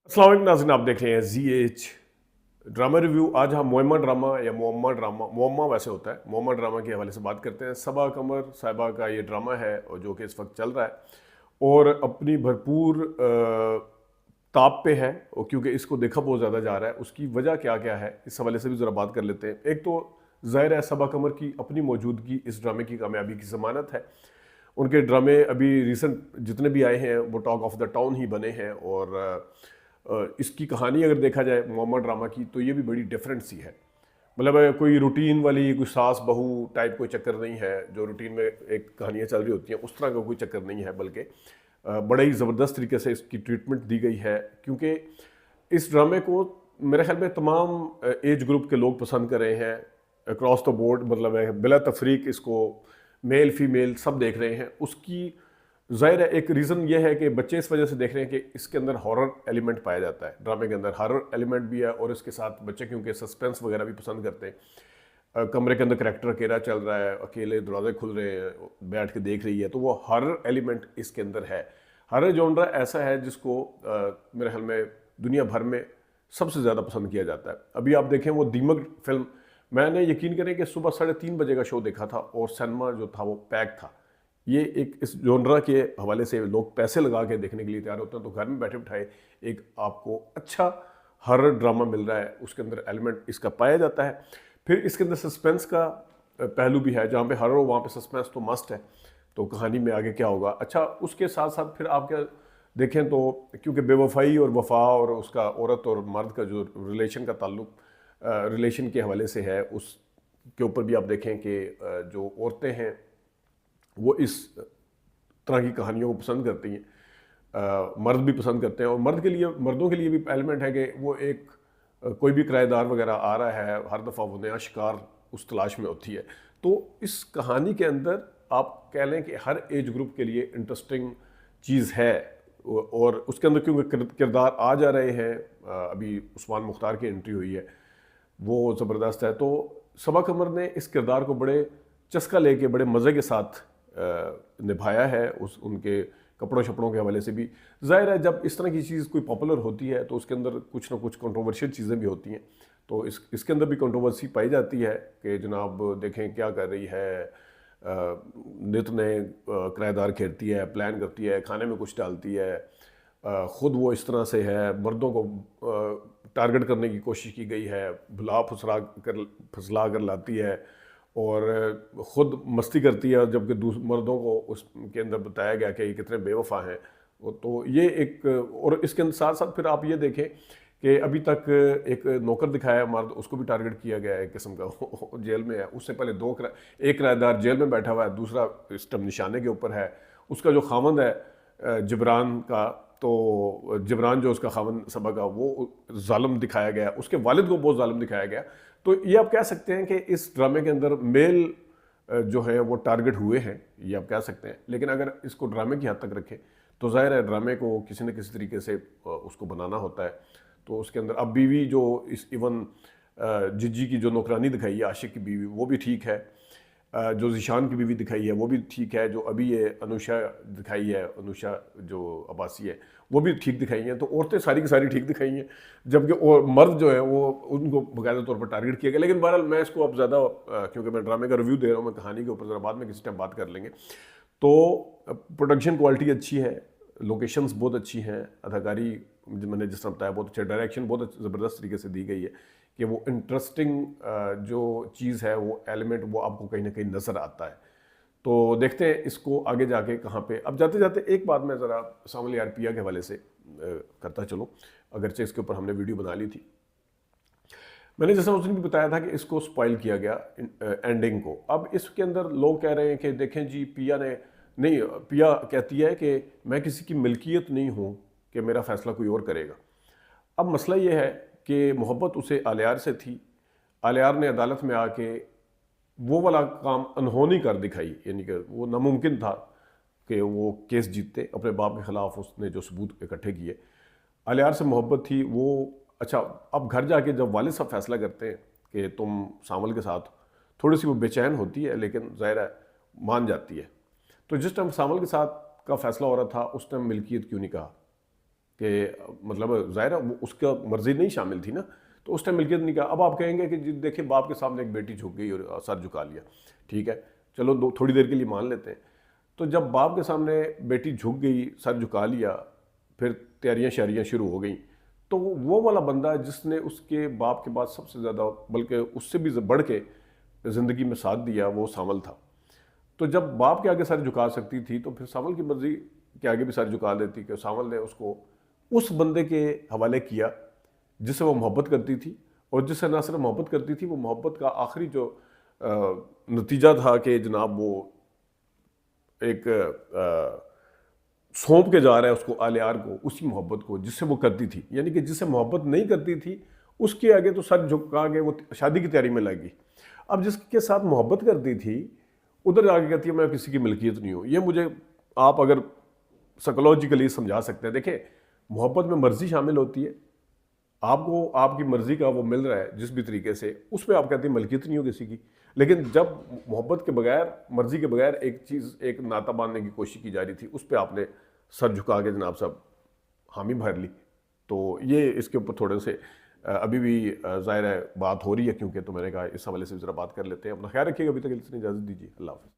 अस्सलाम वालेकुम नाज़रीन, आप देख रहे हैं ZH ड्रामा रिव्यू। आज हम मुअम्मा ड्रामा या मुअम्मा वैसे होता है, मुअम्मा ड्रामा के हवाले से बात करते हैं। सबा कमर साहिबा का ये ड्रामा है और जो कि इस वक्त चल रहा है और अपनी भरपूर ताप पे है, और क्योंकि इसको देखा बहुत ज़्यादा जा रहा है। उसकी वजह क्या क्या है, इस हवाले से भी ज़रा बात कर लेते हैं। एक तो ज़ाहिर है सबा कमर की अपनी मौजूदगी इस ड्रामे की कामयाबी की ज़मानत है। उनके ड्रामे अभी रिसेंट जितने भी आए हैं वो टॉक ऑफ द टाउन ही बने हैं, और इसकी कहानी अगर देखा जाए मुअम्मा ड्रामा की तो ये भी बड़ी डिफरेंट सी है। मतलब कोई रूटीन वाली कोई सास बहू टाइप कोई चक्कर नहीं है, जो रूटीन में एक कहानियाँ चल रही होती हैं उस तरह का कोई चक्कर नहीं है, बल्कि बड़े ही ज़बरदस्त तरीके से इसकी ट्रीटमेंट दी गई है। क्योंकि इस ड्रामे को मेरे ख्याल में तमाम एज ग्रुप के लोग पसंद कर रहे हैं, अक्रॉस द बोर्ड, मतलब है बिला तफरीक इसको मेल फीमेल सब देख रहे हैं। उसकी ज़ाहिर है एक रीज़न ये है कि बच्चे इस वजह से देख रहे हैं कि इसके अंदर हॉरर एलिमेंट पाया जाता है। ड्रामे के अंदर हॉरर एलिमेंट भी है, और इसके साथ बच्चे क्योंकि सस्पेंस वगैरह भी पसंद करते हैं। कमरे के अंदर करैक्टर अकेला चल रहा है, अकेले दरवाजे खुल रहे हैं, बैठ के देख रही है, तो वो हॉरर एलिमेंट इसके अंदर है। हॉरर जॉनरा ऐसा है जिसको मेरे ख्याल में दुनिया भर में सबसे ज़्यादा पसंद किया जाता है। अभी आप देखें वो दीमक फिल्म, मैंने यकीन करें कि सुबह 3:30 बजे का शो देखा था और सिनेमा जो था वो पैक था। ये एक इस जॉनरा के हवाले से लोग पैसे लगा के देखने के लिए तैयार होते हैं, तो घर में बैठे बिठाए एक आपको अच्छा हॉरर ड्रामा मिल रहा है, उसके अंदर एलिमेंट इसका पाया जाता है। फिर इसके अंदर सस्पेंस का पहलू भी है, जहाँ पे हॉरर हो वहाँ पे सस्पेंस तो मस्ट है। तो कहानी में आगे क्या होगा, अच्छा उसके साथ साथ फिर आप क्या देखें तो क्योंकि बेवफाई और वफा और उसका औरत और मर्द का जो रिलेशन का ताल्लुक रिलेशन के हवाले से है, उस के ऊपर भी आप देखें कि जो औरतें हैं वो इस तरह की कहानियों को पसंद करती हैं, मर्द भी पसंद करते हैं। और मर्दों के लिए भी एलिमेंट है कि वो एक कोई भी किराएदार वगैरह आ रहा है, हर दफ़ा वो नया शिकार उस तलाश में होती है। तो इस कहानी के अंदर आप कह लें कि हर एज ग्रुप के लिए इंटरेस्टिंग चीज़ है। और उसके अंदर क्योंकि किरदार आ जा रहे हैं, अभी उस्मान मुख्तार की एंट्री हुई है, वो ज़बरदस्त है। तो सबा कमर ने इस किरदार को बड़े चस्का लेके बड़े मज़े के साथ निभाया है। उनके कपड़ों शपड़ों के हवाले से भी ज़ाहिर है जब इस तरह की चीज़ कोई पॉपुलर होती है तो उसके अंदर कुछ ना कुछ कंट्रोवर्शियल चीज़ें भी होती हैं। तो इसके अंदर भी कंट्रोवर्सी पाई जाती है कि जनाब देखें क्या कर रही है, नित नए किराएदार घेरती है, प्लान करती है, खाने में कुछ डालती है, ख़ुद वो इस तरह से है, मर्दों को टारगेट करने की कोशिश की गई है, भुला फुसला कर लाती है और ख़ुद मस्ती करती है, जबकि मर्दों को उसके अंदर बताया गया कि ये कितने बेवफा हैं। तो ये एक, और इसके अंदर साथ साथ फिर आप ये देखें कि अभी तक एक नौकर दिखाया है मर्द, उसको भी टारगेट किया गया है एक किस्म का जेल में है। उससे पहले एक किराएदार जेल में बैठा हुआ है, दूसरा इस टाइम निशाने के ऊपर है। उसका जो खामंद है जिब्रान का, तो जिब्रान जो उसका खामंद सबा का, वो जालिम दिखाया गया, उसके वालिद को बहुत जालिम दिखाया गया। तो ये आप कह सकते हैं कि इस ड्रामे के अंदर मेल जो है वो टारगेट हुए हैं, ये आप कह सकते हैं। लेकिन अगर इसको ड्रामे की हद तक रखें तो ज़ाहिर है ड्रामे को किसी न किसी तरीके से उसको बनाना होता है। तो उसके अंदर अब बीवी जो इस इवन जिज्जी की जो नौकरानी दिखाई है, आशिक की बीवी, वो भी ठीक है। जो ज़ीशान की बीवी दिखाई है वो भी ठीक है। जो अभी ये अनुषा दिखाई है, अनुषा जो अब्बासी है, वो भी ठीक दिखाई हैं। तो औरतें सारी की सारी ठीक दिखाई हैं, जबकि और मर्द जो है वो उनको बाकायदा तौर पर टारगेट किया गया। लेकिन बहरहाल मैं इसको अब ज़्यादा क्योंकि मैं ड्रामे का रिव्यू दे रहा हूँ, मैं कहानी के ऊपर ज़रा बाद में किसी टाइम बात कर लेंगे। तो प्रोडक्शन क्वालिटी अच्छी है, लोकेशंस बहुत अच्छी हैं, अदाकारी मैंने जिस तरह बताया बहुत अच्छा, डायरेक्शन बहुत ज़बरदस्त तरीके से दी गई है कि वो इंटरेस्टिंग जो चीज़ है, वो एलिमेंट वो आपको कहीं ना कहीं नज़र आता है। तो देखते हैं इसको आगे जाके कहाँ पे। अब जाते जाते एक बात मैं ज़रा सामल आरपिया के हवाले से करता चलूँ, अगरचे इसके ऊपर हमने वीडियो बना ली थी। मैंने जैसा उस दिन भी बताया था कि इसको स्पॉइल किया गया एंडिंग को। अब इसके अंदर लोग कह रहे हैं कि देखें जी, पिया कहती है कि मैं किसी की मिल्कियत नहीं हूँ कि मेरा फ़ैसला कोई और करेगा। अब मसला ये है कि मोहब्बत उसे आलियार से थी, आलियार ने अदालत में आके वो वाला काम अनहोनी कर दिखाई, यानी कि वो नामुमकिन था कि वो केस जीतते। अपने बाप के ख़िलाफ़ उसने जो सबूत इकट्ठे किए, आलियार से मोहब्बत थी वो। अच्छा, अब घर जाके जब वालिद साहब फैसला करते हैं कि तुम सामल के साथ, थोड़ी सी वो बेचैन होती है लेकिन ज़ाहिर है मान जाती है। तो जिस टाइम सामल के साथ का फैसला हो रहा था उस टाइम मिल्कियत क्यों नहीं कहा, کہ مطلب ظاہر ہے اس کا مرضی نہیں شامل تھی نا، تو اس ٹائم ملکیت نہیں کہا. اب آپ کہیں گے کہ دیکھیں باپ کے سامنے ایک بیٹی جھک گئی اور سر جھکا لیا، ٹھیک ہے چلو تھوڑی دیر کے لیے مان لیتے ہیں. تو جب باپ کے سامنے بیٹی جھک گئی، سر جھکا لیا، پھر تیاریاں شیاریاں شروع ہو گئیں، تو وہ والا بندہ جس نے اس کے باپ کے بعد سب سے زیادہ بلکہ اس سے بھی بڑھ کے زندگی میں ساتھ دیا وہ سانول تھا. تو جب باپ کے آگے سر جھکا سکتی تھی تو پھر سانول کی مرضی کے آگے بھی سر جھکا دیتی کہ سانول نے اس کو اس بندے کے حوالے کیا جس سے وہ محبت کرتی تھی، اور جس سے نہ صرف محبت کرتی تھی، وہ محبت کا آخری جو نتیجہ تھا کہ جناب وہ ایک سونپ کے جا رہا ہے اس کو آلیار کو، اسی محبت کو جس سے وہ کرتی تھی. یعنی کہ جس سے محبت نہیں کرتی تھی اس کے آگے تو سر جھکا کے وہ شادی کی تیاری میں لگ گئی. اب جس کے ساتھ محبت کرتی تھی ادھر آگے کہتی ہے میں کسی کی ملکیت نہیں ہوں. یہ مجھے آپ اگر سائیکولوجیکلی سمجھا سکتے ہیں. دیکھیں محبت میں مرضی شامل ہوتی ہے، آپ کو آپ کی مرضی کا وہ مل رہا ہے جس بھی طریقے سے، اس پہ آپ کہتے ہیں ملکیت نہیں ہو کسی کی. لیکن جب محبت کے بغیر، مرضی کے بغیر ایک چیز، ایک ناطہ باندھنے کی کوشش کی جا رہی تھی، اس پہ آپ نے سر جھکا کے جناب صاحب حامی بھر لی. تو یہ اس کے اوپر تھوڑے سے ابھی بھی ظاہر ہے بات ہو رہی ہے کیونکہ، تو میں نے کہا اس حوالے سے ذرا بات کر لیتے ہیں. اپنا خیال رکھیے گا، ابھی تک کے لیے اجازت دیجیے. اللہ حافظ.